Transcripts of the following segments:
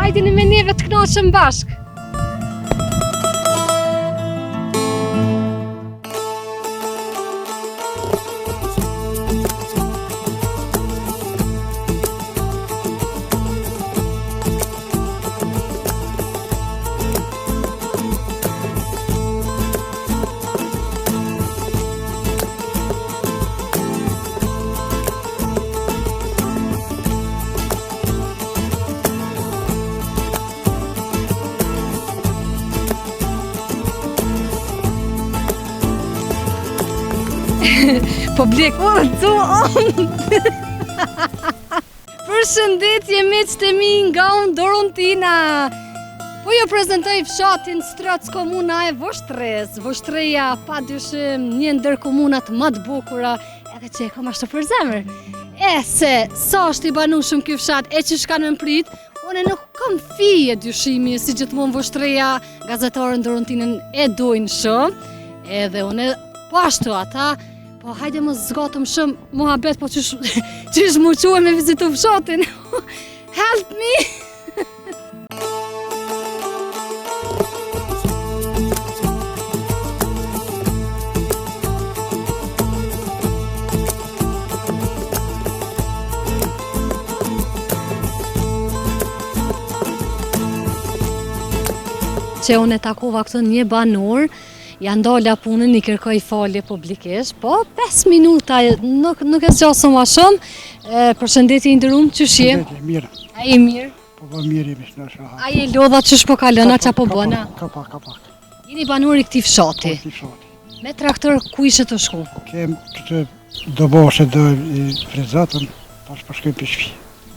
Hajdini me neve të knoqëm bashk. Po blek, Përshëndetje miqtë e mi nga unë Dorontina. Po ju prezentoj fshatin Strac komuna e Voshtres. Voshtreja pa dyshim një ndër komunat më të bukura edhe që e kam ashtu për zemër. Se sa është i banueshëm ky fshat e që shkan me mprit, unë nuk kam fije dyshimi si gjithmonë Voshtreja, gazetarën Dorontinën e dojnë shumë, edhe unë po ashtu ata. Po hajde më zgatëm shumë muhabet, po qysh mu quhe me vizitu fshatin. Help me! Që unë e takova këtë një banor, janë dola punën, i kërkoj falje publikisht, po 5 minuta, nuk e zgjasëm ma shumë. Përshëndetje i ndërum, qysh je? Mirë. A je mirë? Po mirë jemi shna. A je lodha qysh po kalona, qa po bëna? Kapak. Jeni banor i këtij fshati. Me traktor ku ishe të shku? Kem këtë do boshe do frezatën, pas përshkojmë për shpi.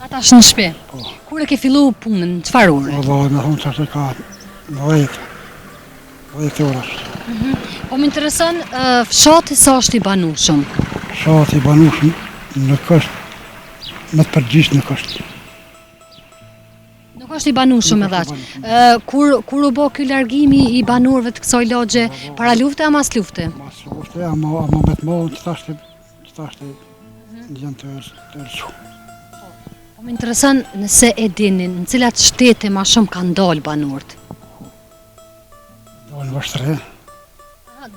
Ata është në shpe? Po. Kur e ke fillu punën, qëfar ore? O me thonë që ka 10 ora. Po më intereson, fshati sa është i banueshëm? Fshati i banueshëm nuk është, me të përgjithë nuk është. Nuk është i banueshëm edhe aq. Kur u bë ky largimi i banorëve të kësaj lagje, para lufte a mas lufte? Mas lufte, ama me të mohën që thashte janë të rësu. Po më intereson nëse e dini, në cilat shtete ma shumë kanë dalë banorët? Në Voshtre.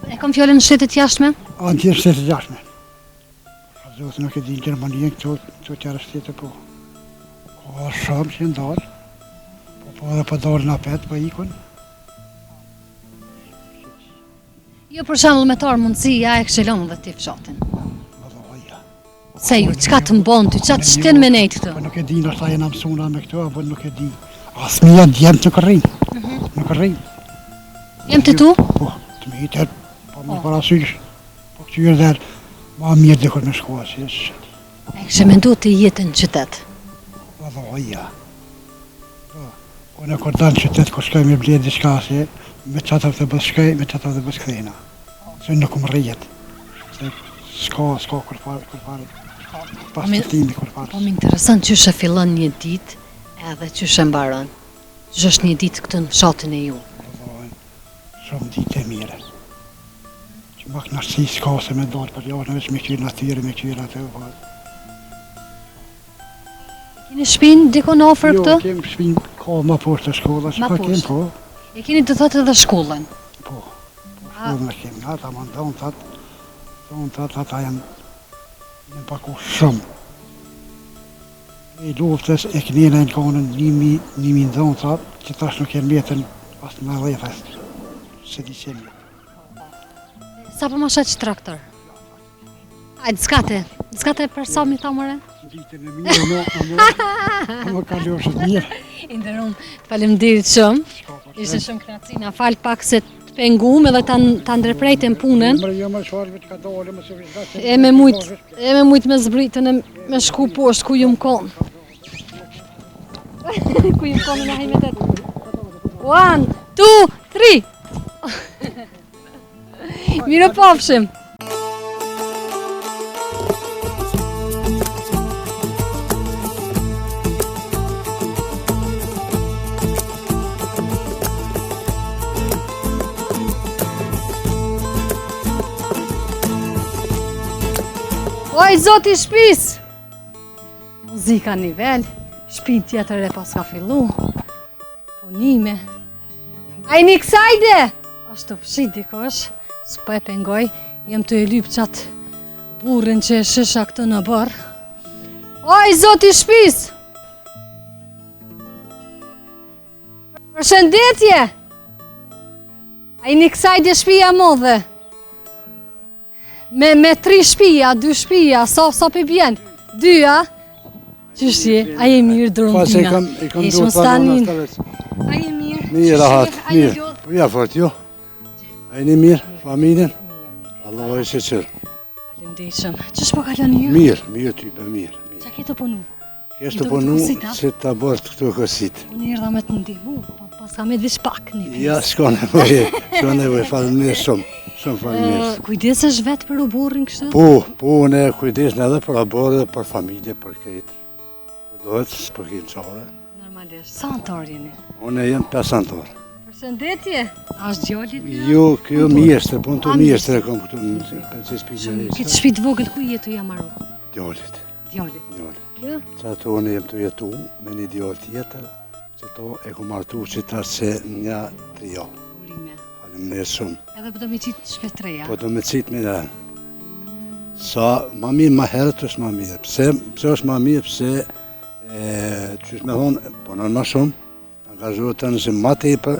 E kam fjallën në shtetet jashtme? Në tjerë shtetet jashtme. Zotë nuk e di në Gjermanien këto tjera shtete, po. Ka shumë që ndalë, po edhe po dalë në apet, po ikon. Jo për shembull me tarë mundësi, ja e këshilon dhe ti fshatin. Se ju, qka të mbon ty, qa të shtin me nejtë këtu? Po nuk e di, nështë ta jena mësuna me këtu, apo nuk e di. Asmija djemë nuk rrinë. Jem të tu? Po, të me hitet, po me parasysh, po këtyre dhe ma mirë dhe kërë me shkoa si e shqet. E kështë mendu të jetë në qytet? Vallaja. Unë e kërë dalë në qytet, kërë shkoj me bledë diçka se, me qatër të bëz shkoj, me qatër të bëz këthejna. Se nuk më rrijet. Se s'ka kërë fare, pas të timi kërë fare. Po më interesant që shë fillon një dit, edhe që shë mbaron. Që është një dit këtë në fshatin e ju? Shumë ditë e mire. Që mak nërësi s'ka se me dalë për jashtë, nëveç me këtyre natyre, me këtyre atë. Keni shpinë dikon ofër këtë? Jo, kemë shpinë ka ma poshtë të shkolla, që ka kemë po. E keni të thotë edhe shkollën? Po, shkollën e kemë, ata ma ndonë thatë, ata janë paku shumë. E luftës e kënjena e në kanën 1000 ndonë thatë, që tash nuk e mbjetën pas me dhejfës. Se di qemi. Sa për ma shetë që traktor? Ajde, s'kate për sa mi thamëre? Ditën e mirë, ama kalioshët mirë. Inderum, të falemnderit shumë. Ishte shumë knaci, na falë pak se të pengum edhe të ndreprejtën punën. E me mujt me zbritën e me shku poshtë ku ju më konë. Ku ju më konë në hajmetet. 1, 2, 3. Mirë pafshim. Oj, zoti shpis! Muzika nivel, shpi tjetër e pas ka fillu. Punime. A i një kësajde? Ashtë të fshit dikosh, s'po e pengoj, jem të e lyp qatë burrin që e shisha këtë në bërë. Oj, zoti shpis! Përshëndetje! A i një kësajde shpia modhe? Me 3 shpia, 2 shpia, sa për bjen? 2, a? Qështje, a je mirë Drontina? I kam duhet stanin. A je mirë? Mirë, rahat, mirë. Ja, fort, jo. A jeni mirë, familjen? Allah e se qërë. Falemdeshëm. Qësh po kalon një? Mirë ty, për mirë. Qa ke të punu? Kesh të punu që të bërë këtu kësit. Unë erdha me të ndihmu, pas ka me dhish pak një pjesë. Ja, s'ka nevoj, falemdesh shumë falemdesh. Kujdesesh vetë për u burrin kështë? Po, ne kujdesh edhe për aborë dhe për familje, për këtë. Po dohet, s'për kim qare. Normalisht, sa antar jeni? Unë jem 5 antar. Përshëndetje, ashtë gjallit nga? Jo, kjo mjestre, po në të mjestre kom këtu në 5 pijërisë. Këtë shpit vogël ku jetu jam maru? Djallit. Djallit. Kjo? Që ato unë jem të jetu me një djall tjetër, që to e ku martu që ta që një 3 javë. Urime. Falemdesh shumë. Edhe po do me qitë shpet 3, ja? Po do me qitë me dhe. Sa, ma mirë, ma herët është ma mirë. Pse është ma mirë, pse, që është me thonë, punën ma shumë, angazhohet të nëse ma tepër,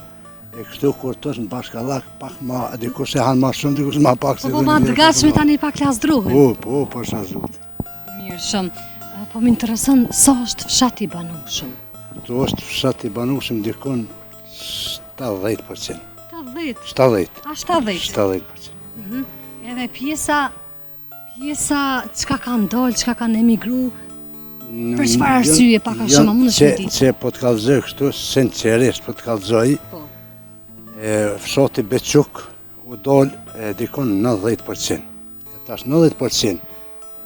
e kështu kur të është në bashkallak, pak ma, dikush e hanë ma shumë, dikush ma pak se... Po ma të gatshme tani pak lasdruhen? Po shazut. Mirë shumë. Po më interesën, sa është fshati i banushëm? Tu është fshati i banushëm dikon 70%. 70? 70. A 70? 70%. Edhe pjesa qka kanë dollë, qka kanë emigru, për çfarë arsye pak a shumë, mund është me ditë? Që po të kallëzoj kështu, sinqerisht po të kallëzoj, fshati Bequk u dollë dikon 90%. Tash 90%.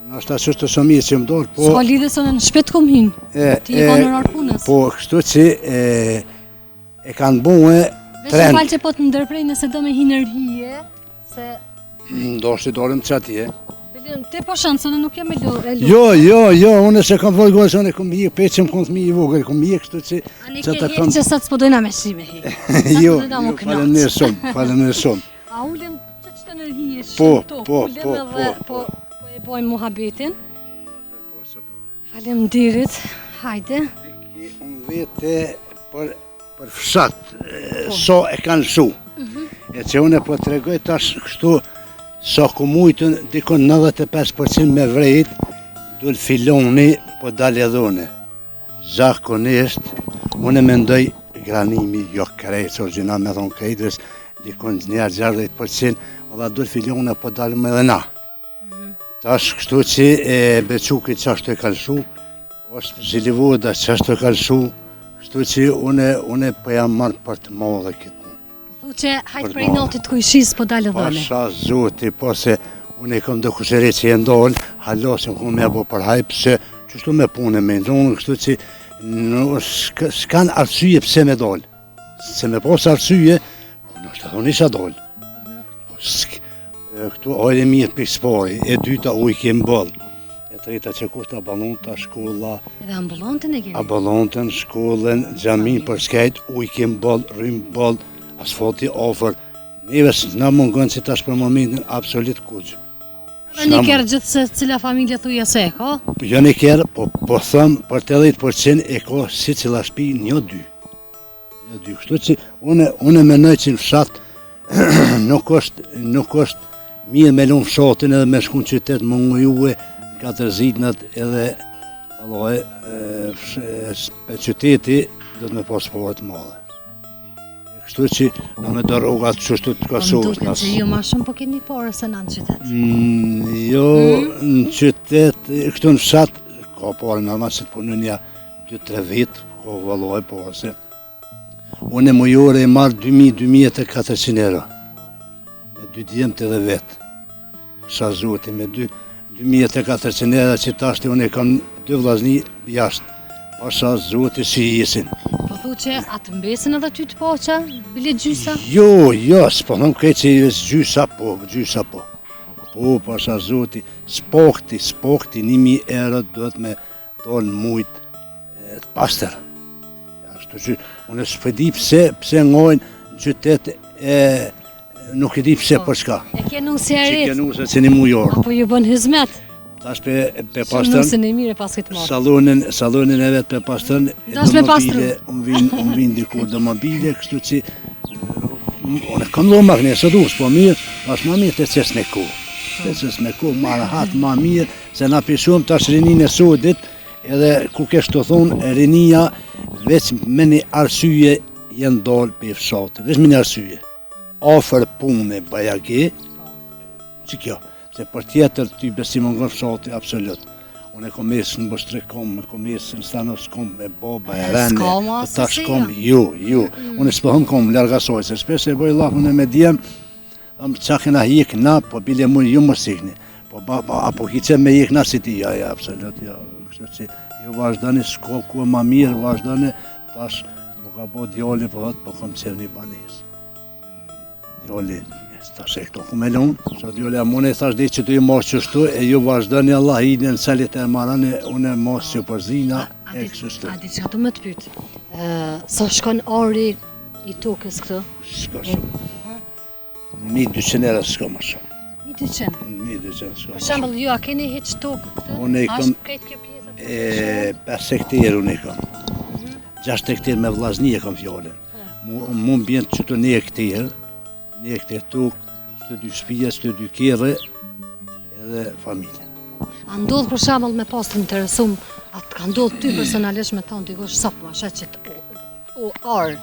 Nështë ashtu të shumë mirë që më dollë, po... S'ka lidhe se në shpet kom hinë, ti i banë orar punës. Po, kështu që e kanë buë trend. Vesh në falë që po të ndërprej nëse do me hinë rhije, se... Do është i dollëm që atje. Te po shanë, se në nuk jam e lu. Jo, unë se kam vojë gojë, se unë e kom hije, peqë më kom të mi i vogër, kom hije kështu që... A ne ke hije që sa të s'podojna me shi me hije. Jo, falemdesh shumë. A ullem që të në hije Po, po e bojmë muhabetin. Faleminderit, hajde. Unë vete për fshat, so e kanë shu. E që unë po të regoj tash kështu, sa ku mujtën, dikon 95% me vrejt, dul filoni, po dalë edhone. Zakonisht, unë mendoj granimi, jo krejt, orgjina me thonë krejtës, dikon njerë 60%, dhe dul filoni, po dalë me dhe na. Tash kështu që Bequki qashtu e kalëshu, është Zhilivoda qashtu e kalëshu, kështu që une po jam marrë për të modhe këtë. Thu që hajtë prej notit ku i shisë po dalë dhone. Pasha zoti, po se une i kom do kusheri që e ndollë, halosim ku me bo për hajpë, se qështu me punë me ndonë, kështu që s'kan arsyje pse me dollë. Se me posë arsyje, nështë të thonë isha dollë. Këtu ojnë mirë për spori, e dyta uj kemë bëllë, e treta që kushta balonta, shkolla... Edhe ambulantën e keni? Ambulantën, shkollën, gjamin për skajt, uj kemë bëllë, rrymë bëllë, asfalti ofër. Neve s'na mungën që tash për momentin absolut kuqë. Pra një kërë gjithë se cila familje thuja se e ka? Jo një kërë, po thëmë për 80% e ka si cila shpi 1-2. Kështu që une menoj që në fshat nuk është mirë me lumë fshatin edhe me shku në qytet më ngujuve 4 zitnat edhe qyteti do të me pas pavat madhe. Kështu që në me do rrugat qështu të kasohës. Më duke që ju ma shumë po keni pare se në qytet? Jo, në qytet, kështu në fshat, ka pare normal që të punën ja 2-3 vit, ka valoj pare se. Unë e mujore e marrë 2.400 euro. Me 2 djemët edhe vetë. Sa zoti me 2.400 euro që tashti unë e kam 2 vllazni jashtë. Pa sa zoti si jesin. Po thu që atë mbesin edhe ty të poqa, bile gjysa? Jo, s'po thëmë këtë që gjysa po. Po, pa sa zoti, spokti, 1.000 euro duhet me tonë mujtë të pastër. Kështu që unë s'po di pse ngojnë në qytet nuk e di pse për çka. E ke nusja e Që rit? ke nusë se një mujor. Apo ju bën hizmet? Tash pe Shumë pastën nusën e mire pas këtë marrë. sallonin e vet pe pastën. Dash me pastru. Unë vin diku domobile, kështu që unë kam dhënë magnesë dus, po mirë, pas më mirë të çes me ku. Të çes me ku, ma rahat, ma mirë, se na pishum tash rinin e sudit, edhe ku kesh të thonë rinia veç me një arsye janë dalë për fshatit, veç me një arsye. Afer punë bajagi, që kjo, se për tjetër ty besim nga fshati absolut. Unë e kom mesë në Bështre kom, e kom mesë në Stanovs kom, e baba, e rene, e tash kom, ju. Unë s'pëhëm kom, larga soj, se shpesh e boj lahun e me djem, qa kena hik na, po bile mund ju më sikni. Po apo hice me hik na si ti, ja, absolut, ja. Kështu që ju vazhdani, s'ko ku e ma mirë, vazhdani, tash, po ka bo djali, po hëtë, po kom qenë një banes. Djali, tash e këto ku me lonë, sa djali amone, tash di që tu i mos qështu, e ju vazhdani Allah i në celit e marani, unë e mos që për zina, e kështu. A di që të më të pytë? Sa shkon ari i tokës këtë? Shko shumë. 1200 euro s'ko më shumë. 1.200. 1200 s'ko Për më shumë. shembull, ju a keni hiç tokë këtë? Unë i A kam- është krejt kjo pjesa? 5 hektarë unë i kam. 6 hektarë me vllazni e kam fjallën. Mu bjen që të 1 hektarë tokë, që të 2 shtëpia, që të 2 kerre, edhe familje. A ndodh për shembull me pas të interesum, a të ka ndodh ty personalisht me thonë dikush sa po ma shet që o arë?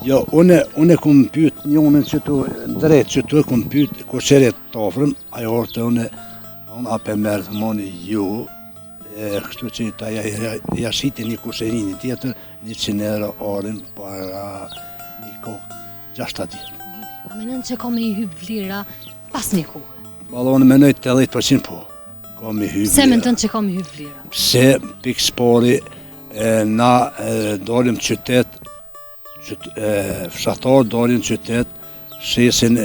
Jo, unë kom pyet njënën që tu drejt që tu kom pyet koçeret të ofrën, ajo orte unë ape merë të moni ju, kështu që ta ja shiti një kusherini tjetër, 100 euro orën para një kokë, 6 ditë. A menon që ka me i hyp vlira pas një kohë? Balla unë menoj 80% po, ka me hyb. Pse mendon që ka me i hyp vlira? Pse pikë spori, na dalim qytet, fshatar dalim qytet, shesin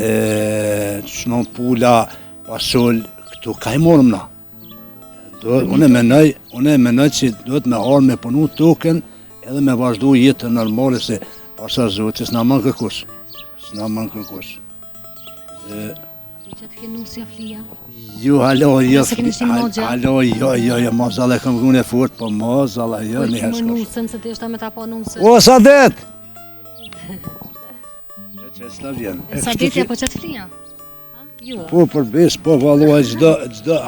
qënon pula, pasull, këtu ka i morëm na. Unë e menoj që duhet me arë me punu token edhe me vazhdu jetën normale se pasar zotë, s'na man kërkush. S'na man kërkush. Që të ke nusja flia? Jo, halo, jo, Nëse keni shtim mogja? halo, jo, mazalla e kam gune fort, po mazalla, jo, Po një që më herë nusën se të ishta me ta po nusën? O, sa det! Që s'la vjen. Sa ditja po që të flia? Ju? Po, për bes, po, valua, gjdo,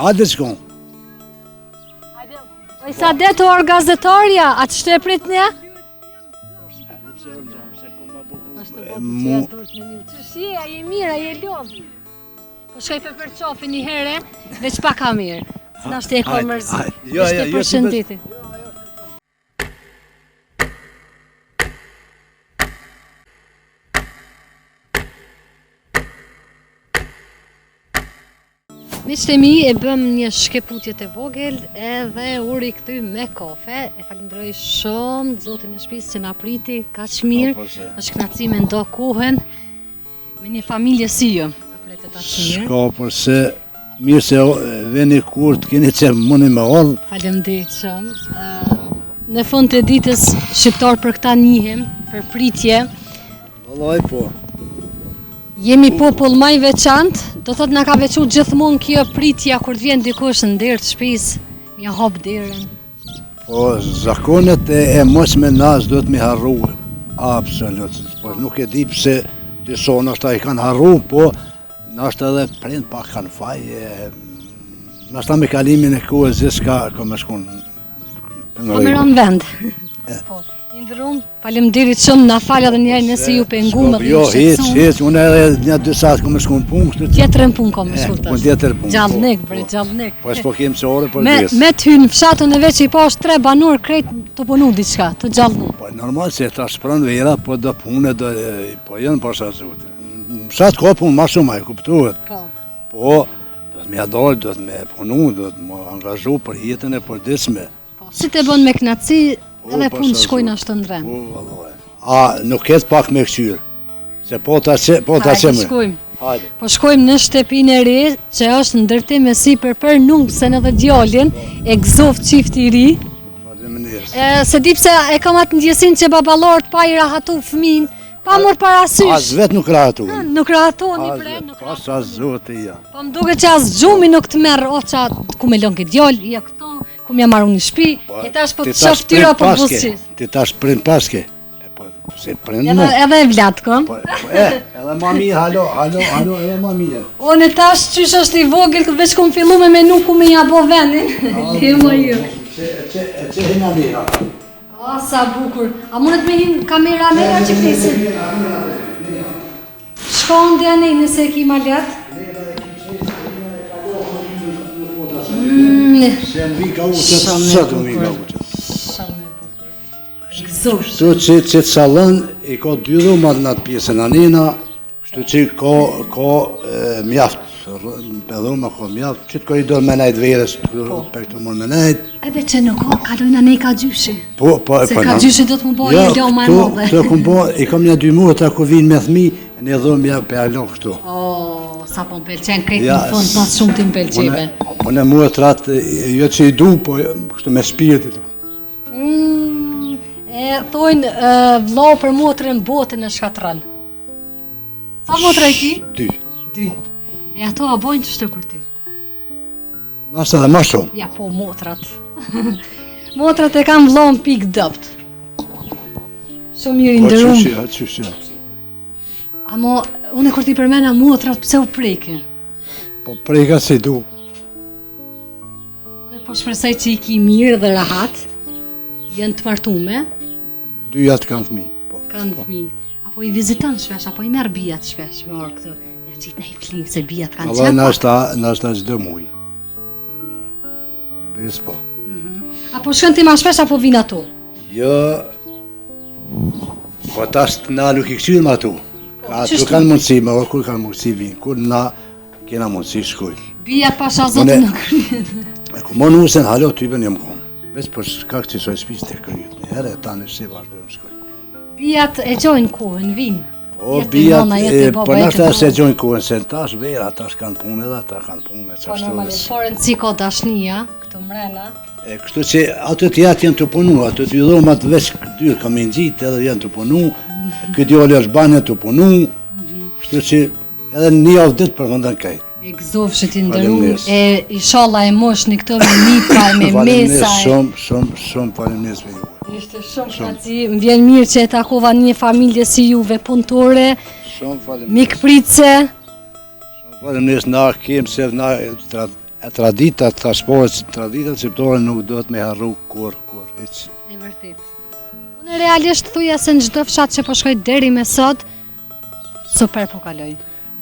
hajde shkon. Oj, sa det o gazetarja, a të shteprit një? Që shi, a je mirë, a je lodhë. Po shkoj për qofi një here, veç pa ka mirë. S'na shte e ka mërzi. Jo, Ishte jo, përshëndeti. Miqtë e mi, e bëm një shkeputje të vogël edhe u rikthy me kafe. E falenderoj shumë zotin e shtëpisë që na priti kaq mirë. Është kënaqësi me ndo kohën me një familje si ju. Na pritet aq mirë. Shka, përse mirë se veni kur të keni që mëni me orë. Faleminderit shumë. Në fund të ditës shqiptar për këta njihem, për pritje. Vallaj, po. Jemi popull më i veçantë, do thot na ka veçu gjithmonë kjo pritja kur të vjen dikush në derë të shtëpisë, ja hap derën. Po, zakonet e mos me nas do të me harru. Absolut. Po, nuk e di pse disa nashta i kanë harru, po nashta edhe prind pak kanë faj. Nashta me kalimin e kohës zë s'ka me shkon. Po më rënë vend. Po, ndërrum, faleminderit shumë, na fal edhe një herë nëse ju penguam edhe Jo, ju shqetësum. hiç, unë edhe një 2 saat ku me shkon punë, kështu. Tjetërën punë kom me shkurt Po është. tjetër punë. Gjallënik, bre, gjallënik. Po s'po kem se ore për Me des. të hynë fshatën e veç i pash 3 banor krejt të punu diçka, të gjallënu. Po normal se ta shpron vera, po do punë do po janë pasha zotë. Fshat ka punë më shumë, e kuptohet. Po. Po do të më dal, do të më punu, do të më angazhu për jetën e përditshme. Si të bën me knaci, edhe Po, punë pasha shkojnë zotë. ashtu në rend. Po vallai. A nuk ket pak me kçyr. Se po ta Hajde, çem. shkojmë. Hajde. Po shkojmë në shtëpinë e re, që është në ndërtim me sipër për nusën edhe djalin, e gëzoft çifti i ri. Faleminderit. familjes. Se di pse e kam atë ndjesin që babalorët pa i rahatu fëmin, pa mor parasysh. As vetë nuk rahatu. Nuk rahatoni bre, nuk Pas as zoti ja. Po më duket që as gjumi nuk të merr oça ku me lon ke djal, ja këto, ku më marrë në shtëpi, e tash po të shoh tyra po buzëqis. Ti tash prind paske. Po se prind më. Edhe e vlat kom. Edhe mami, halo, edhe mami. Unë tash qysh është i vogël, veç kom fillu me menu ku me ja bo vendin. Lema ju. Që hina mira. Sa bukur. A mundet me hin kamera me ja që flisin? Shkon dhe anej nëse e ki ma let. Se më vi ka uqët, sot më vi ka uqët. Gëzosh. Kështu që të salën, i ka 2 dhumat në atë pjesën anina, kështu që ka mjaft, me dhuma ka mjaft, që të ka i dorë me najt verës, për këtë mund me najt. Edhe që nuk ka, kalojnë anej ka gjyshi. Se Po, ka gjyshi do të më bojë e lo ma e modhe. Këto këmë bo, i kam një 2 mutra ku vinë me thmi, në dhumë ja për alo kështu. Sa po më pelqen, krejtë në fund, pas shumë ti më pelqeve. Unë e mutrat, jo që i du, po kështu me shpirtit. E thojnë vlau për motrën botën e shkatran. Sa motra i ki? 2. E ato a bojnë të shtë për ty? Nështë edhe ma shumë. Ja po, motrat. Motrat e kam vlau në pik dëpt. Shumë mirë i ndërum. Po qyshja. Amo, unë e kur ti përmena motrat, pse u preke? Po preka si du. Unë po shpresoj që i ki mirë dhe rahat, jenë të martume, 2 jatë kanë thmi. kanë fëmi. Apo i viziton shpesh, apo i merr bijat shpesh me orë këtë. Ja qitë në i flinë se bijat kanë Allah qenë. nashta çdo muj. Bes po. Apo shkën ti ma shpesh apo vinë ato? Jo, po tash na nuk i këshyrim ato. Ato qështu? kanë mundësi, ma kur kanë mundësi vinë, kur na kena mundësi shkuj. Bijat pasha zotin në kryen. E ku më nusen, halo, ty ben jam konë. Veç për shkak që soj spis të kryet. Një herë e tani si vazhdojmë shkuj. Bijat e gjojnë kohën, vinë. Po, Jetë bijat, nona, jetë po baba, nashta jetë se baba. gjojnë kuën, se tash vera, tash kanë punë edhe ata kanë punë, Po qashtu normalisht, po rëndësi ka dashnia, këto mrena. Kështu që ato të jatë janë të punu, ato të dhomat veç dy kam i nxit edhe janë të punu, këtë djali është bane të punu, kështu që edhe një javë ditë përfëndan kaj. E gëzofshit i ndërum, Faleminderit. e inshallah e mosh një këto me mika, me mesa. Shumë faleminderit me ju. Ishte shumë knaci, më vjen mirë që e takova një familje si juve, punëtore, Shumë faleminderit. mikprice. Shumë faleminderit na kemë se na traditat, traditat shqiptore nuk do të me harru kur, hiq. E vërtet. Unë realisht thuja se në çdo fshat që po shkoj deri me sot, super po kaloj.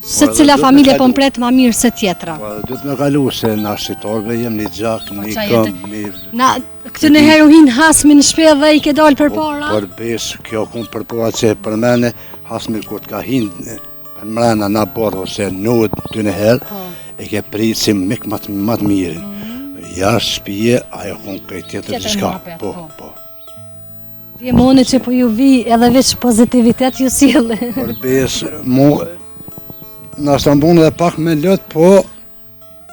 Se dhe cila do të familje kalu. po mpret ma mirë se tjetra. Po do të me kalu se na shqiptarëve jem një gjak, një qa këmë, një... Na, këtë në herë u hin hasmi në shpe dhe i ke dalë për para. Për besë, kjo kun për para që për mene, hasmi kur të ka hinë për mrena na borë ose nuët të në herë, e ke pritë si mik matë mirin. Jashtë shpije, ajo kun këtë tjetër Tjetër të shka. muhabet, Po, po. po. Djemoni që po ju vi edhe veç pozitivitet ju sjellë. Për besë, mu, na stambon edhe pak me lëtë, po,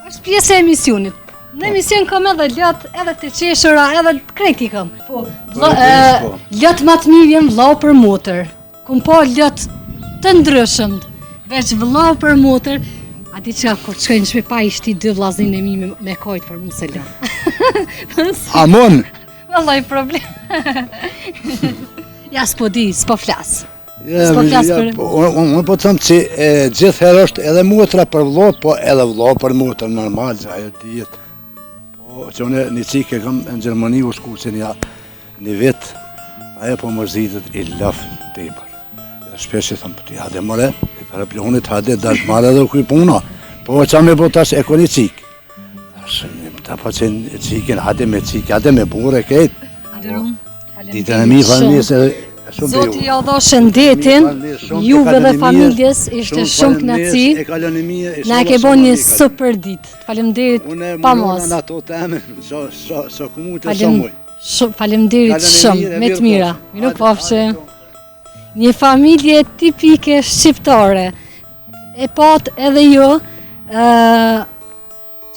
Është pjesë e emisionit. Në emision kam edhe lot, edhe të qeshura, edhe krejt i kam. Po, po. lot më të mirë jem vllau për motër. Kum po lot të ndryshëm. Veç vllau për motër. A di që kur të shkoj në shtëpi pa ishti 2 vllaznin e mi me kojt për mu se lë. amon, Vallai problem. Ja s'po di, s'po flas. ja, S'po flas ja, për- po, unë po të thëmë që gjithë herë është edhe mutra për vlot, po edhe vlot për mutër, normal, që ajo të jetë. Po, që unë një cikë e kam në Gjermani u shku që një vit, ajo po më zhitët i lafë tepër. Shpesh e thëmë, po ti hade more, i për plonit hade dashmare edhe u kuj puna. Po qa me po tash e ko një cikë. Tash, ta po që një cikën hade me cikë, hade me bure kejtë. Aderum. Ditën e mi falëndes edhe shumë për Zoti ju. ja dho shëndetin, juve dhe familjes, ishte shumë knaci. E kalon e mia. Na e ke bo një super ditë. Faleminderit pa mos. Unë ato të emë, so kumu të so muj. Faleminderit Kalon e shumë, mirë, me mirë të mira. pofshë. Miru Hajde, pofshë. hajde. Një familje tipike shqiptare. E pat edhe jo,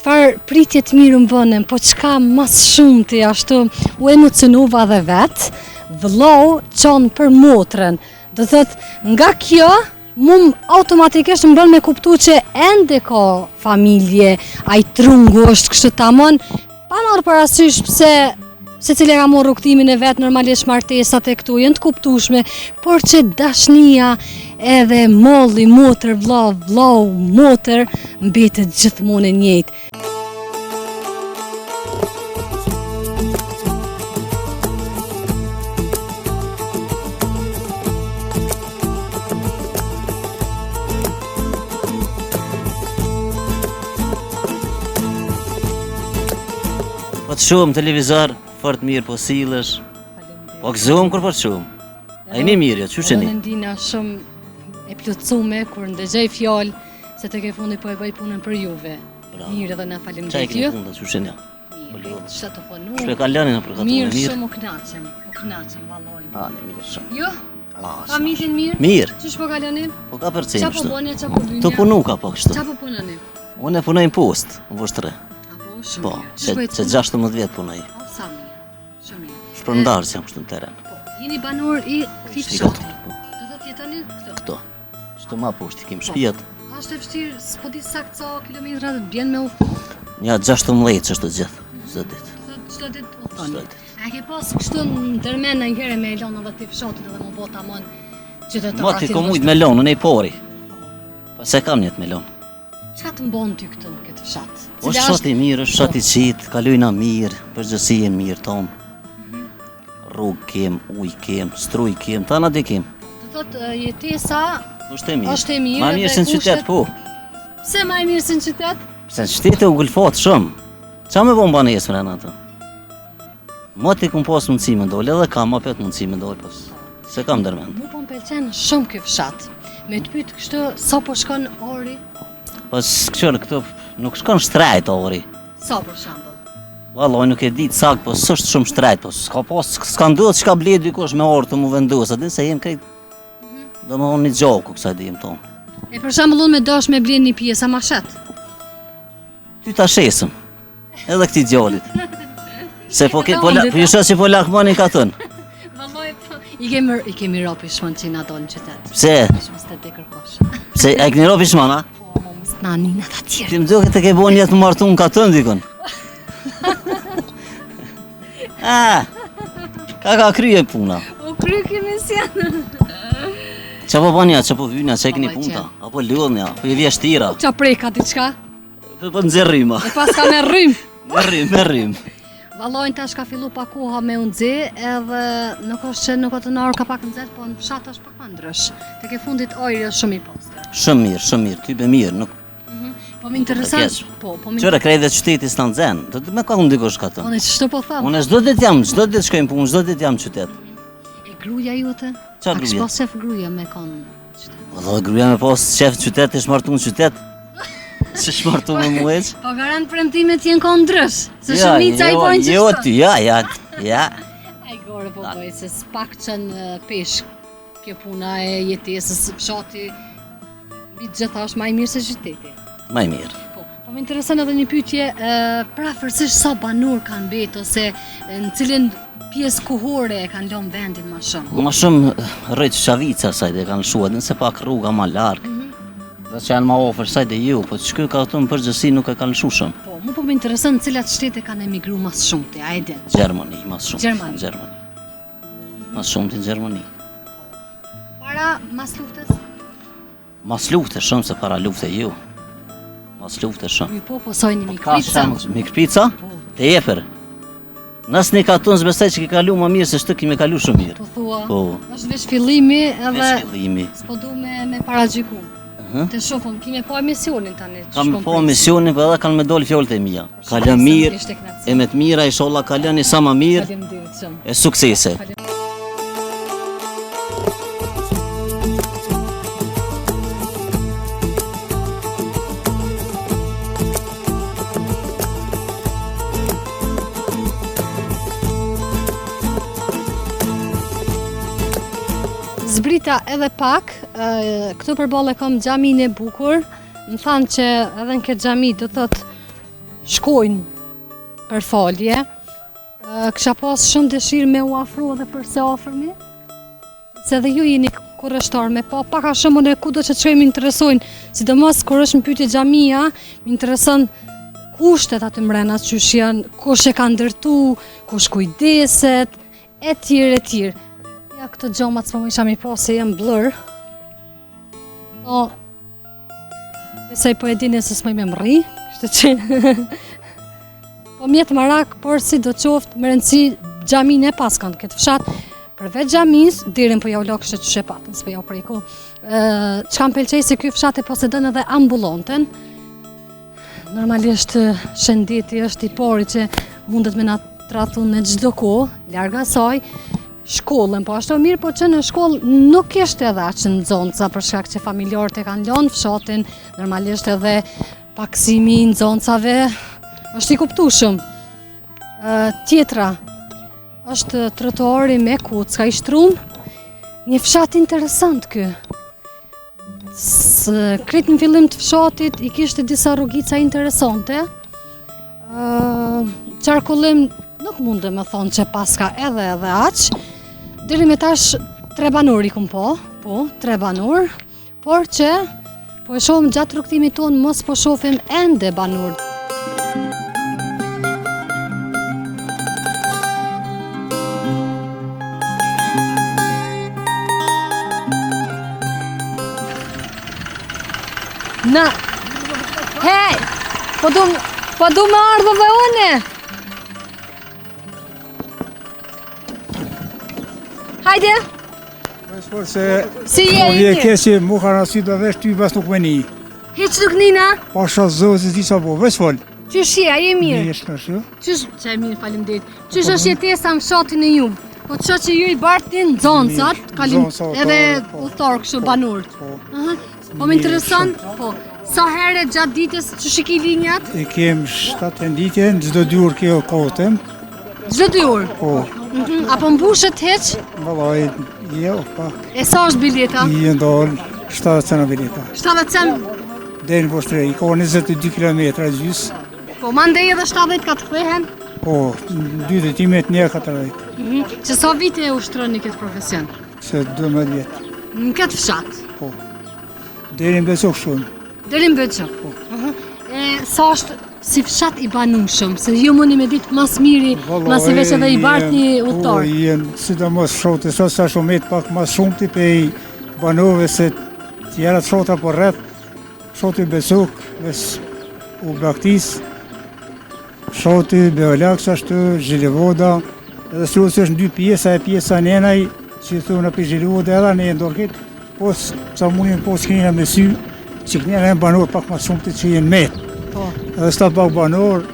çfarë pritje të mirë më bënën, po çka mas shumë ti ashtu u emocionova dhe vetë, vëllau qonë për motrën. Do thëtë nga kjo, automatikisht më bën me kuptu që ende ka familje, ai trungu është kështu tamon, pa marrë parasysh pse se cilë ka morë rukëtimin e vetë, normalisht martesat e këtu jenë të kuptushme, por që dashnia edhe molli, motër, vllau, motër, mbetet gjithmonë e njëjtë. Po të shumë televizor, fort mirë po sillesh. Po gëzohem kur po të shumë. A jeni mirë, çu sheni? Unë ndina shumë e plotësume kur ndëgjoj fjalë se te ke fundi po e bëj punën për juve. Bravo. Mirë edhe na Çaj faleminderit keni ju. punda, çu sheni? Çfarë të punu? Shpe kalani në për katën Mirë, mirë. shumë u kënaqem vallai. Ah, mirë shumë. Jo? Ah, Familjen mirë? Mirë. Çish po kaloni? Po ka përcen Çfarë po kështu. bëni, çfarë po lyni? Të punu ka po kështu. Çfarë po punoni? Unë punoj në post, në Voshtre. Apo shumë. Po, mirë. se Çish bëhet? 16 vjet punoj. O, sa mirë. Shumë mirë. Shpërndarës jam kështu në teren. Po, jeni banor i këtij Shti fshati. këtu, po. Do të jetoni këtu. Këto. Çto ma poshtë kem shtëpiat. Është e vështirë, s'po di saktë sa kilometra të bjen me u. Ja 16 ç'është gjithë. Çdo ditë. Çdo ditë u Çdo thoni. ditë. A ke pas kështu ndërmend një herë me Elona dhe ti fshatit edhe më bota mon qytetarë. Mo ti komu me lonë në pori. Po se kam njët me lonë. Çka të mbon ty këtu në këtë fshat? Po është fshati mirë, është fshati qitë, kalojna mirë, përgjësi e mirë tomë. Rrugë kem, ujë kem, struj kem, tana di kem. Do thotë jetesa Është e mirë. Është e mirë Ma edhe mirë se në qytet, kushtet- po. pse më e mirë se në qytet? Se në qytet e u gulfat shumë. Qa me bomba në jesë mrena atë? Mo ti kum pas mundësi me ndole, edhe kam apet mundësi me ndole, pas. Se kam dërmend. Mu po më pëlqen shumë ky fshat. Me të pyet kështu sa po shkon ori? Pas këqërë këto nuk shkon shtrejt ori. Sa për shembull? Vallaj nuk e di sakt, po s'është shumë shtrejt, po s'ka pas, s'ka ndodhur çka ble dikush me orë të mu vendos, atë se jem krejt. Do më unë një gjoku kësa dim tonë. E për shembull unë me dash me blen një pjesë a mashet. Ty ta shesëm, edhe këti djallit. Se po Ka po ndit, po jeshtë që po lakmoni ka thënë. Vallai po. I kemi ropi shmon që na dal në qytet. Pse? Shumë s'te te kërkosh. Pse e këni ropi shmana? Po, mos na ninat atje. Ti më duket të ke bo një të martun ka thënë dikon. Ka krye puna. O kry ky mision. Qa po banja, qa po vyna, qa e këni Po, punta? Apo lodhënja, apo je vjeshtira? Ça preka diçka? Po nxerrima. E pas ka me rrym. Me rrim. Vallai tash ka fillu pa koha me u nxe, edhe nuk është që nuk të në orë ka pak nxehtë, po në fshat është pak më ndrysh. Tek e fundit ajri është shumë i pastër. Shumë mirë, ty be mirë, nuk. Po më interesant, keq. po më Qëra krejt dhe qyteti s'ta nxen, do të me ka unë dikosh ka Po thënë. ne ç'to po tham? Unë çdo ditë shkojmë punë, çdo ditë jam në qytet. E gruaja jote? Qa A kish gruaja? pas shef gruaja me kon qytet? Po dhe gruaja me pas qef qytet, e shmartu në qytet. Se shmartu me mueq. Po garant premtimet jenë kon ndrysh. Se shumica i bojnë që Jo ty, ja. Ai gore po bëj se s'pak qenë pesh kjo puna e jetesës fshati. Mbi të gjitha është më i mirë se qyteti. Më i mirë. Po më intereson edhe një pyetje, prafërsisht sa banor kanë mbetë ose në cilën pjesë kohore e kanë lënë vendin më shumë. Ma shumë rrejt Shavica sajt e kanë shuat, nëse pak rruga ma largë. Dhe që janë ma ofër sajt e ju, po që shky ka të në përgjësi nuk e kanë shu shumë. Po, mu po më intereson cilat shtete kanë emigru mas shumëti, a e din? Gjermani, mas shumë. Gjermani. Mas shumë të në Gjermani. Para mas luftës? Mas lufte shumë se para lufte ju. Mas lufte shumë. Mi po sojni mi Ka krica. shumë, mi kërpica? Të jeper. Nësë një ka tonë zbestaj që ki kalu ma mirë se shtë ki me kalu shumë mirë. Po thua, Po. është veç fillimi edhe Veç fillimi. s'po du me paragjiku. Të shofëm, kime po emisionin tani. që Kam shkon po prej- misionin, po edhe kanë me dollë fjollët e mija. Kalë Sa mirë, ishte knatësi. e me të mira, inshallah kalën i sa ma mirë, Faleminderit shumë. e suksese. Zbrita edhe pak, këtu përballë kam xhamin e bukur. Më thanë që edhe në këtë xhami do thotë shkojnë për falje. Kisha pas shumë dëshirë me u afru edhe përse afërmi, se dhe ju jeni kurreshtar me pa paka shumë në kudo që të më interesojnë, sidomos kur është më pyetje xhamia, më intereson kushtet aty mbrana, qysh janë, kush e ka ndërtu, kush kujdeset, e tjerë. Ja, këto gjomat s'po më isha mi po se jem blur. Po, besoj po e dini se s'moj me mri, kështë që... Po mjetë marak, por si do qoftë më rëndësi xhamin e paskan këtë fshat, përveç xhamis, dirin po ja u lokështë që shepatën, s'po ja u prejku. Që kam pëlqej se ky fshat e posedon edhe ambulanten. Normalisht shëndeti është i pari që mundet me na tratu në çdo kohë, larg asaj. Shkollën, po ashtu mirë, po që në shkollë nuk ishte edhe aq në nxonca për shkak që familjarët e kanë lënë fshatin, normalisht edhe paksimi i nxoncave është i kuptueshëm. Tjetra është trotuari me kucka i shtrum, një fshat interesant ky. Krejt në fillim të fshatit i kishte disa rrugica interesante. Qarkullim nuk mundem me thonë që paska edhe aq. Deri me tash 3 banor i kum po 3 banor, por që po e shohim gjatë rrugtimit tonë mos po shohim ende banor. Na, hej, po du me ardhë dhe une. Hajde. Se Si je po i vje mirë? kesi mu ka rasi do vesh ty bas nuk me një. Hiç nuk nina? Pasha zozë di sa po, vesh fol. Qysh je, a je mirë? Mirë shka shë. Qysh, që e mirë, faleminderit. Qysh është jetesa në fshatin e ju? Po të shoh që ju i bartin nxoncat, Nxonca, edhe po. udhëtar kështu banor. Aha. Po më intereson, po. Sa herë gjatë ditës që shiki linjat? E kem 7 ditje, në çdo 2 orë kjo kohëtëm. Çdo 2 orë. Po, Apo mbushet hiç? vallaj, jo, pa. E sa është bileta? I ndal 70 cena bileta. 70 cent. Deri në Voshtre, i ka 22 kilometra gjys. Po mandej edhe 70 ka të kthehen. Po, 2 detimet një 40, Që sa vite e ushtroni këtë profesion? se 12 vjetë. Në këtë fshat? Po, deri në besok shumë. Deri në Bëçë. E sa është si fshat i banueshëm, se ju mundi me ditë mas miri, mas i veç edhe i barti udhëtar. Po, jenë, sidomos fshote, sa shumit pak mas shumë ti pe i banove se tjera të shota po rreth, fshoti Besuk, u Baktis, fshoti Beolaks ashtu, Zhilivoda, edhe së është në 2 pjesa, e pjesa nenaj, që thunë për Zhilivoda edhe ne e ndorkit, po sa mundin po s'kina me sy, që kënjera e banor pak mas shumë të që jenë met. Po. Edhe sta pak banor,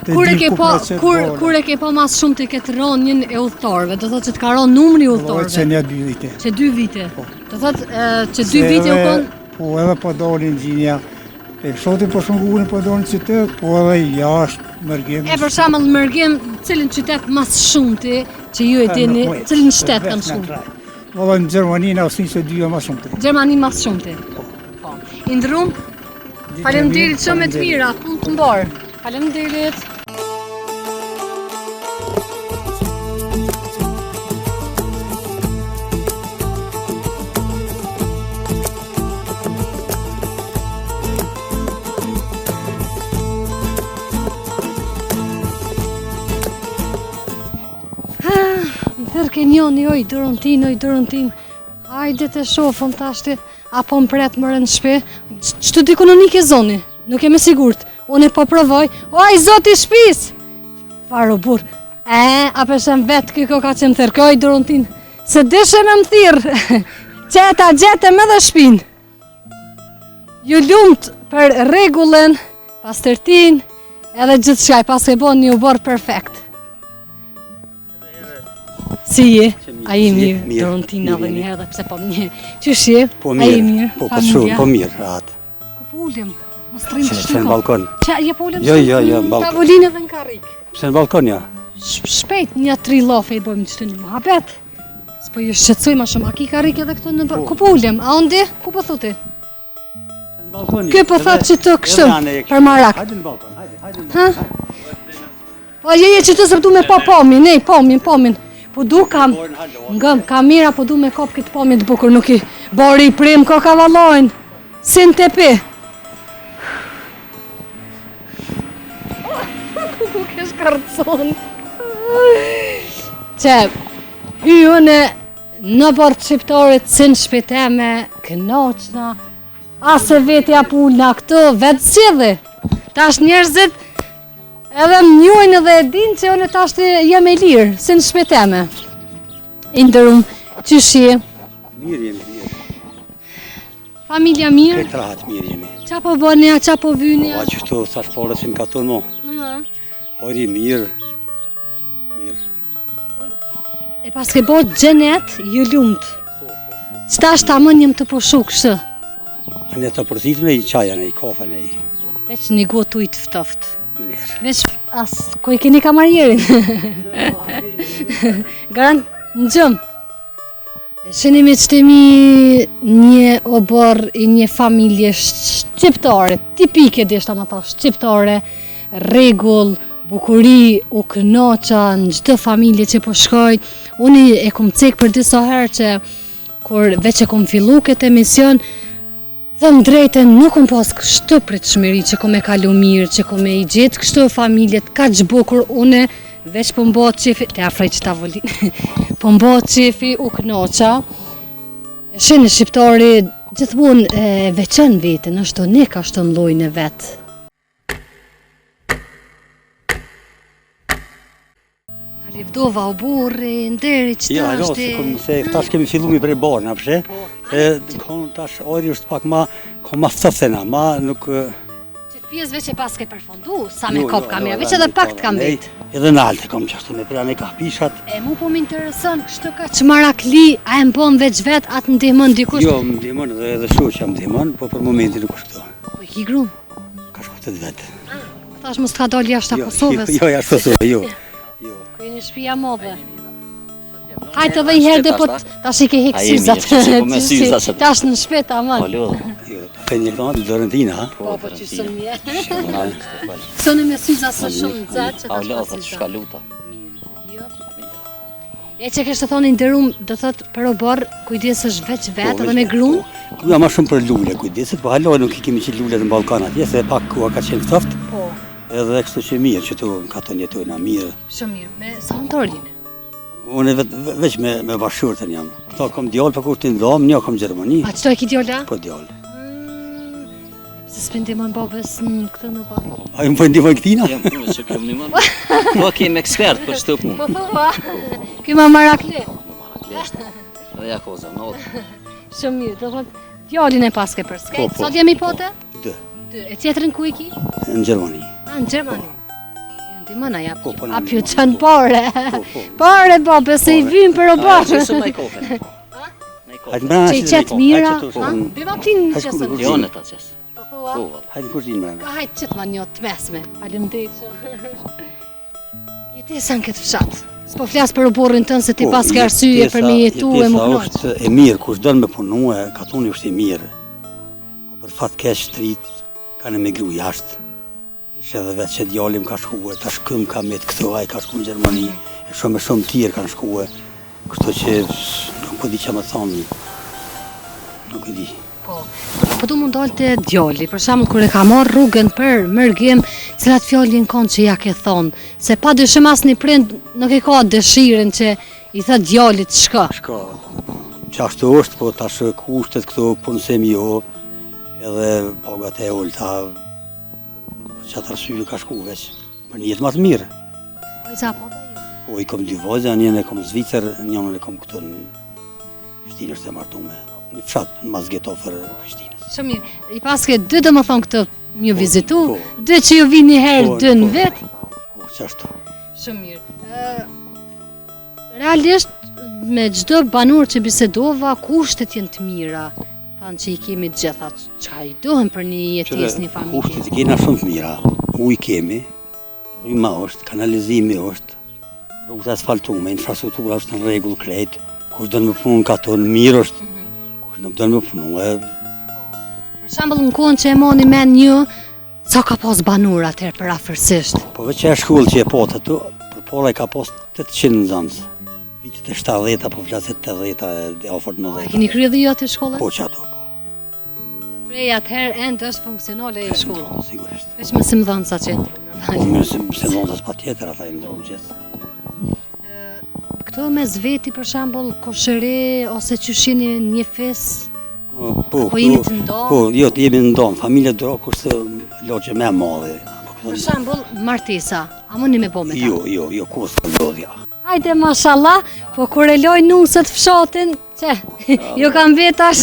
Kur e ke po mas shumë të këtë ronjën e udhëtarëve, do thotë që të ka ronë numri i që udhëtarëve. një 2 vite. Që 2 vite. Po. Do thotë që 2 vite u konë. Po edhe po dolin gjinja. E fshoti po shumë gurin po dolin qytet, po edhe jashtë, mërgim. E për shembull mërgim, cilin qytet mas shumti që ju e dini, cilin shtet kanë shku? Valla në Gjermani, në Austri se 2 ma shumë të. Gjermani mas shumti. Po. Indrum, faleminderit shumë me të mira, punë të mbarë. Faleminderit. Tërke njoni, oj, dërën tin. Hajde të shofëm tashti, apo më pret më rënë shpe. Qëtu dikononik e zoni, nuk e me sigurt. Unë e po provoj, oj, zoti shpis! Faro bur, a përshem vetë këko ka që më thërë, oj, dërën tin. Se deshe me më thirë, qeta gjete me dhe shpin. Ju lumt për regullen, pas tërtin, edhe gjithë shkaj, pas ke bo një u borë perfekt. Si je? A i mirë, Dorontina dhe njëherë dhe pse po një. Qysh je? Po A i mirë, mirë, po familja? po mirë, atë. Ku po ullem? Mos të rinë Që shtyko. në balkon. Që je po ullem? Jo, në balkon. Tavolinë dhe në karik. Pse në balkon, ja? Shpejt, një 3 lofe i bojmë qëtë një muhabet. S'po ju shqetësoj ma shumë, a ki karik edhe këto në bërë? Ku po ullem? A unë di? Ku po thuti? Ky po thot që të kështu, për marak. Hajde në balkon, hajde. Ha? Po je që të sëptu me po pomin, nej, pomin. Po du kam, ngëm, kamera po du me kop këtë pomin të bukur, nuk i bori i prim ko kavallojnë. Sin të pi. Ku kesh kërcon. Që, hyune në bord shqiptarit sin shpiteme, kënoqna, ase vetja pulna këtu, vetë sjedhe. Tash njerëzit edhe më njojnë edhe e din që unë tash të jem e lirë, sin shpiteme. Indërum, qyshi, Mirë jemi. familja mirë, Këtë rahat mirë jemi. qa po bënja, qa po vynja. Po që këtu thash pare që në katon mo. Hori mirë. E pas ke bo gjenet, ju lumt. Qëta është ta mën jem të pushu kështë? Ne të përzitëm e i qaja ne i kafe ne i. Veç një gotu i të ftoft. Mirë. Veç as, ku i keni kamarjerin? Garant në gjëm. Sheni me qëtemi një obor i një familje shqiptare, tipike dhe shta më tha, shqiptare, regull, bukuri, u kënoqa në gjithë familje që po shkoj. Unë e kom cek për disa herë që kur veç e kom fillu këtë emision, thëmë drejten nuk kom pas kështë pritshmëri që kom e kalu mirë, që kom e i gjithë kështë familjet ka që bukur une, veç po mbo qefi, te afrej që tavolin, po mbo qefi u kënoqa. Shenë shqiptari gjithmonë e veçën vetën, është unik, është në lojnë e vetë. Livdova u burri, nderi, qëta Ja, është se tash kemi fillu mi prej barë, na përshe. Tash ori është pak ma fthëthena, ma nuk... Qëtë pjesë veç e pas ke përfundu, sa me kop kamera, veç edhe pak të kam vetë. Edhe në altë kom qashtu me prane ka pishat. E mu po m'intereson, kështu ka që marakli, a e mbon veç vetë, atë ndihmon dikush? Jo, më ndihmon edhe shoqja më ndihmon, po për momentin nuk është këto. Po i ki grum? Ka shkutet vetë. Thash mos t'ka doli jashtë a Kosovës? Jo, jashtë Kosovës, jo. Ku jeni shpia modhe? Hajtë edhe i herë dhe po tash i ke hek A jemi, syzat. që po me syzat, se- Tash në shpet, aman. Po lodhë. Jo, të një këto në Florentina, ha? Po, po që së mje. Kësoni me syzat së shumë në zetë që Pa tash lodhë, pas të syzat. shkaluta. E që kështë të thonë i ndërum, do thotë për o borë, kujdesesh veç vetë edhe me grum? Kuja ma shumë për lule kujdeset, po halo nuk i kemi që lule në Balkan atje, se pak kua ka qenë ftoft, Po, edhe kështu që mirë, që tu në katon jetojna mirë. shumë mirë. Me sa në torinë? Unë veç me bashkërtën jam. Këta kom djallë, për kur ti në dhamë, një kom Gjermani, A qëto e ki djolla? po djallë. Se s'pëndimon babes në këtë në bërë? A ju më pëndimoj këtina? Jam punë që këmë një mënë. Po kemi ekspert për shtu punë. Po thua, ky ma marakli. Dhe ja koza, në odhë. Shumë mirë, do thotë, djallin e paske për skejt. Po, po. Sot jemi pote? Dë, Dë. E tjetërin ku i ki? në Gjermani. A, në Gjermani. Ndimon aja, Po, po, na a pju ndihmon, qënë po. pare. po. Pare, babe, se i vim për o A bërë. që së me i kofe. Me i kofe. Hajtë mbrana Që i që qetë mira, po, ha? Bima plin në Hajtë qesën. ku- Jo në ta qesë. Po thua, Po, valla. hajtë kush dinë mbrana. ka hajtë qëtë ma një të mesme. Falim dhe që. Jetesa në këtë fshatë. S'po flasë për o borën tënë se ti pas ke arsye për me jetu e më knoqë. Është e mirë, kush dënë me punu e katoni është e mirë. Po për fat keq shtrit, kanë emigru jashtë. Që edhe vetë që djallim ka shkue, ta shkëm ka me të këto, ai ka shku në Gjermani, e shumë tjerë kanë shkue. Kështu që nuk po di që më thonë, nuk e di. Po du mund dalë të djalli, për shembull kur e ka marrë rrugën për mërgim, cilat fjalin kanë që ja ke thonë, se pa dyshim asnjë prind nuk e ka dëshirën që i thot djalit shko. Shka, që ashtu është, po tash kushtet këto punësim jo, edhe pagat e ullta, që atë arsye ka shku veç, për një jetë më të mirë. Po i za po da ju. Po i kom dy vajza, njën e kom në Zvicër, njën e kom këtu në Prishtinë është e martume, në fshat, në Mazget ofër Prishtinës. Shumë mirë. I paske dy do më thonë këtë një vizitu, Po. dy që ju vini herë Po, dy në po. vetë. Po, që ashtu. Shumë mirë. Realisht, me çdo banor që bisedova, kushtet jenë të mira. Thanë që i kemi të gjitha, çka i duhen për një jetesë, një familje. Kushtet i kena shumë të mira, ujë kemi, rryma është, kanalizimi është, rrugët asfaltume, infrastruktura është në rregull krejt, kush do në më punu në katon, mirë është, kush nuk do në më punu, Për shembull në kohën që e moni men një, sa ka pas banur atëherë për afërsisht? Po veç e shkollë që e po të tu, për pola e ka pas 800 nxënës. Vitet e 70 apo flaset 80 e ofert 90. Keni kryer dhe ju atë shkollën? Po që ato, po. Prej atëherë ende është funksionale e shkollës. Po, sigurisht. Veç me simdhënësa që. Po mirë se nxënës pa tjetër ata i ndronë gjithë. Këto me zveti për shembull koshëri ose qyshini një fes, Po, jeni të ndonë? Po, jo, të jemi ndonë, familje dro kurse logje me madhe. Për shembull martesa, a mundi me bo me ta? Jo, kusë të ndodhja. Hajde mashallah, po kur e loj nusët fshatin, ju kam vetash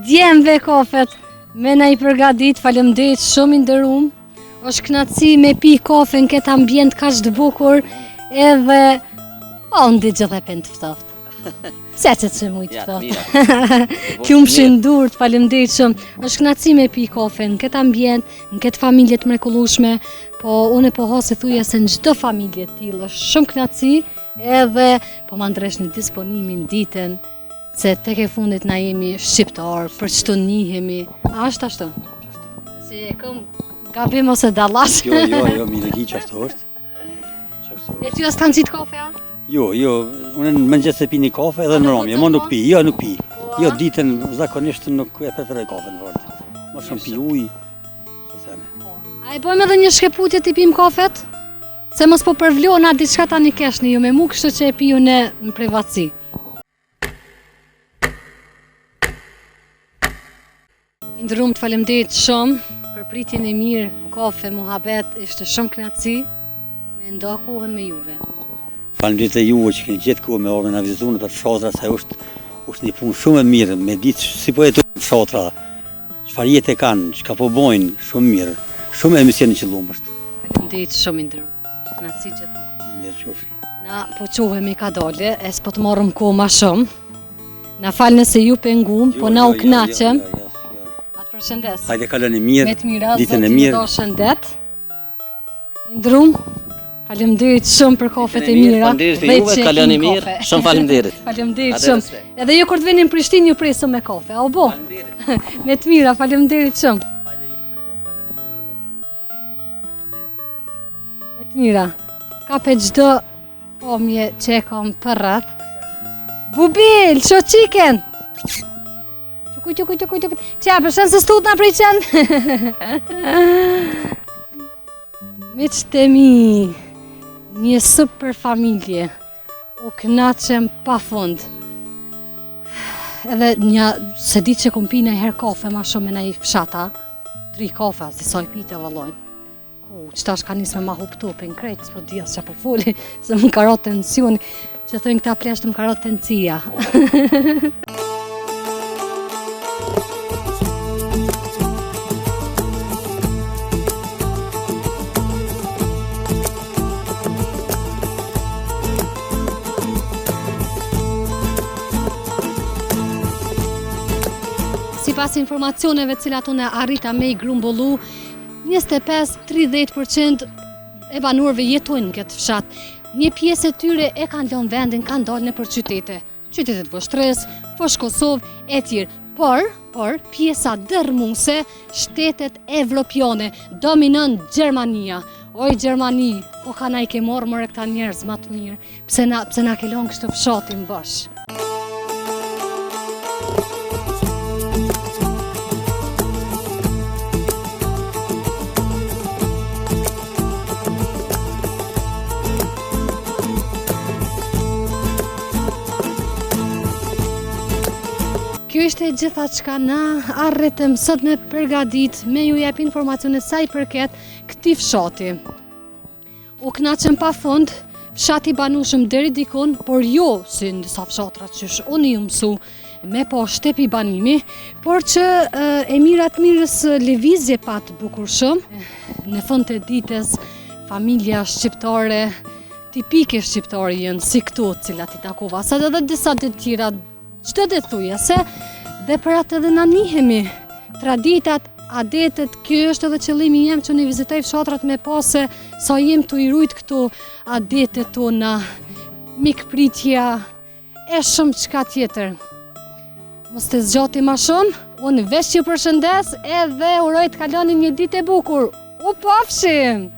djemve kafet, me na i përgadit, faleminderit shumë i nderuar. Është knatësi me pi kafe në këtë ambient kaq të bukur, edhe unë di gjithë e pen të ftoft. Se që të mujtë Ja, ftoft. mira. Qumshin durt, faleminderit shumë. Është knatësi me pi kafe në këtë ambient, në këtë familje të mrekullueshme, po unë po ha se thuja se në çdo familje të tillë është shumë knatësi, edhe po ma ndresh një disponimin ditën, se tek e fundit na jemi shqiptar, për çto njihemi. A është ashtu? Si e kam gabim ose dallash? Jo, mirëgi që ashtu është. E ty as kanë qitë kafe, a? Jo, unë në mëngjes se pi një kafe edhe në romje, mo nuk pi, nuk pi. Jo, ditën zakonisht nuk e preferoj kafe në vërtet. Më shumë pi ujë, se thënë. A e bojmë edhe një shkeputje t'i pim kafet? Se mos po përvlona diçka tani keshni ju me mu, kështu që e piju në privatësi. I ndërum të faleminderit shumë për pritjen e mirë, kafe, muhabet, ishte shumë kënaqësi me nda kohën me juve. Faleminderit e juve që keni gjithë kohë me orën na vizituar në fshatra, se është një punë shumë e mirë, me ditë si po jetojnë në fshatra, çfarë jetë e kanë, çka po bojnë, shumë mirë. Shumë emisione që lumbësht. Faleminderit shumë i ndërum. Kënaqësi gjithmonë. Mirë qofshi. Na po quhemi ka dole, e s'po të morëm kohë ma shumë. Na falë nëse ju pengum, po na u knaqem. Atë përshëndes. Hajde kaloni mirë, Me të mira, ditën e Zoti mirë. do shëndet. Ndrum, faleminderit shumë për kafet e mira. Faleminderit dhe juve, që kaloni keni mirë. kafe. Shumë faleminderit. Faleminderit Atë shumë. respekt. Edhe ju kur të vini në Prishtinë ju presim me kafe, a u bo? Me të mira, faleminderit shumë. Me të mira, kape çdo pomje që e kam për rreth. Bubil, shoqiken! Qukuj. Qa, përshen se stut na priqen? Miqtë e mi, një super familje, u kënaqem pa fund. Edhe se ditë që kom pi në herë kafe ma shumë me na i fshata, 3 kafe, si sa i pite vallojnë. Qëtash ka njës me ma hup topin krejt, s'po dhjas që po foli, se më ka rotë tensioni, që thënë këta pleshtë më ka rotë tensia. Sipas informacioneve cilat unë arrita me i grumbullu, 25-30% e banorëve jetojnë në këtë fshat. Një pjesë e tyre e kanë lënë vendin, kanë dalë nëpër qytete. Qytetet Voshtres, Fosh Kosovë e tjerë. Por pjesa dërmuese, shtetet evropiane, dominon Gjermania. Oj Gjermani, po ka na i ke morë mëre këta njerëz më të mirë. Pse na ke lënë kështu fshatin bash. Kjo ishte gjitha çka na arritëm sot me përgadit, me ju jep informacione sa i përket këtij fshati. U kënaqem pa fund, fshati banueshëm deri dikun, por jo si në disa fshatra që unë ju mësu me po shtepi banimi, por që e mirat mirës lëvizje pa të bukur shumë. Në fund të ditës, familja shqiptare, tipike shqiptare janë si këtu, cilat i takova, sa edhe disa të tjera, çdo det thujese, dhe për atë edhe na njihemi. Traditat, adetet, kjo është edhe qëllimi jem që në vizitoj fshatrat me pase sa jem të i rujt këtu adetet tona, mikpritja, e shumë qka tjetër. Mos të zgjati ma shumë, Unë veç që përshëndes edhe uroj të kaloni një ditë e bukur. U pafshim!